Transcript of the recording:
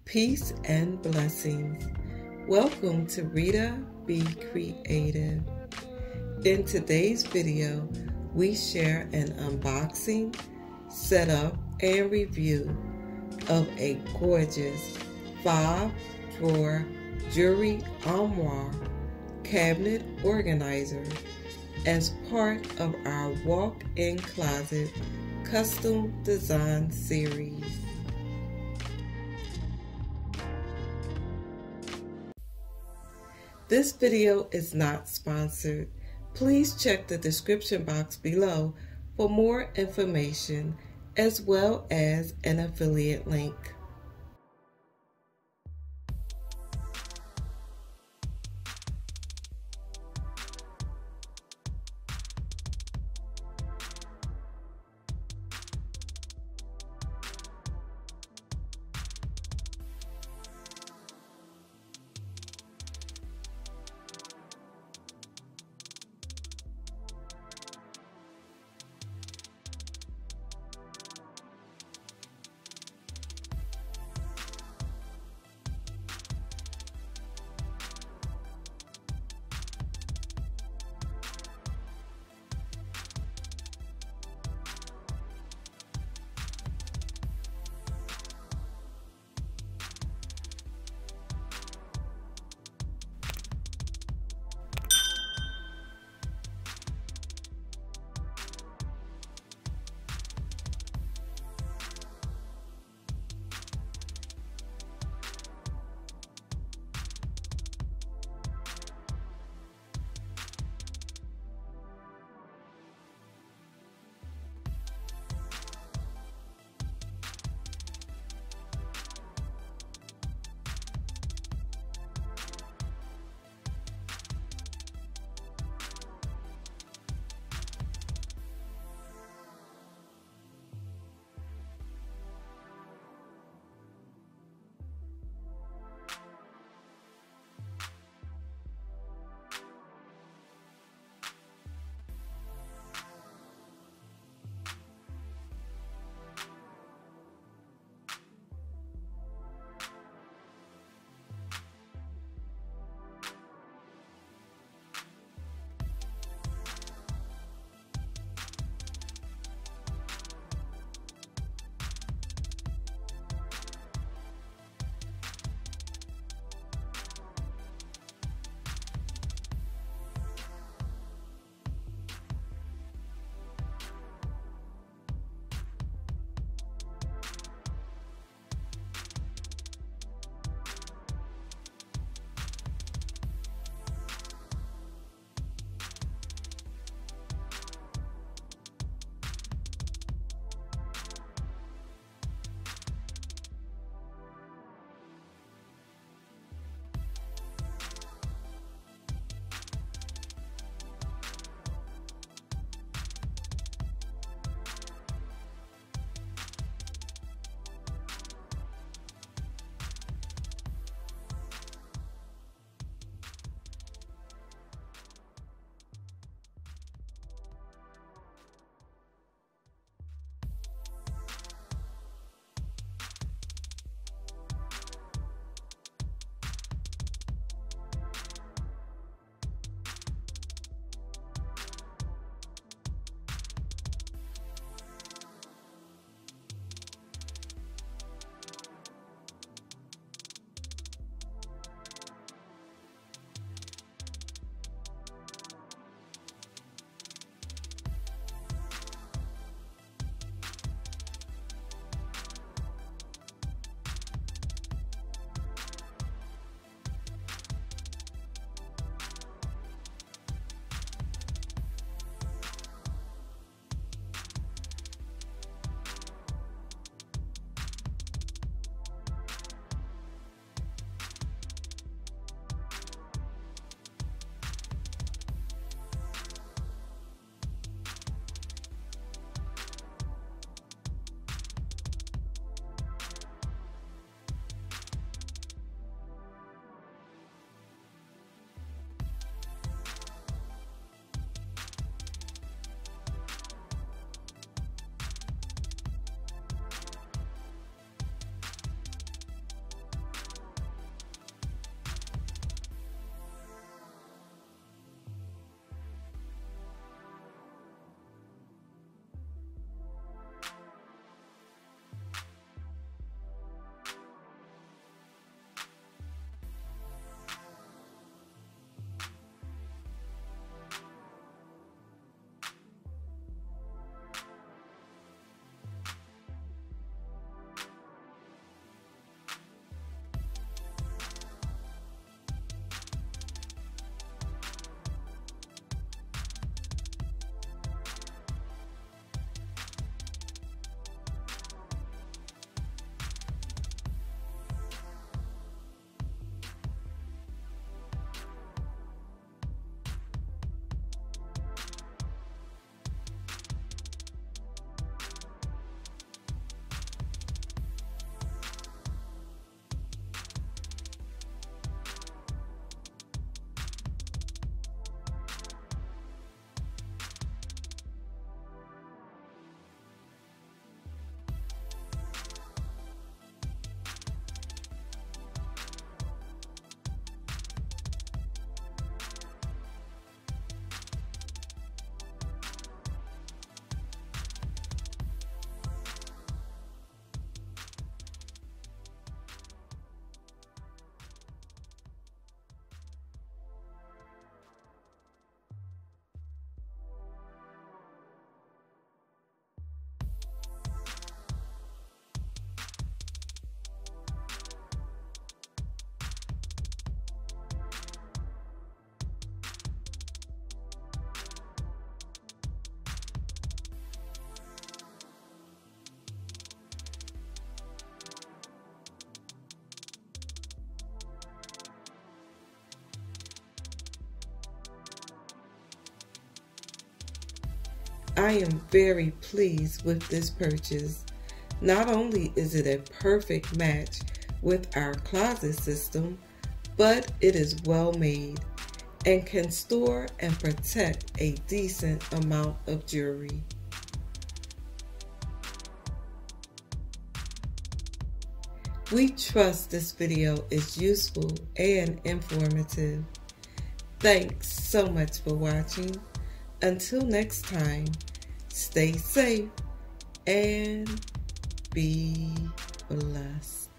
Peace and blessings. Welcome to Rita Be Creative. In today's video, we share an unboxing, setup, and review of a gorgeous 5-drawer jewelry armoire cabinet organizer as part of our walk-in closet custom design series. This video is not sponsored. Please check the description box below for more information as well as an affiliate link. I am very pleased with this purchase. Not only is it a perfect match with our closet system, but it is well made and can store and protect a decent amount of jewelry. We trust this video is useful and informative. Thanks so much for watching. Until next time, stay safe and be blessed.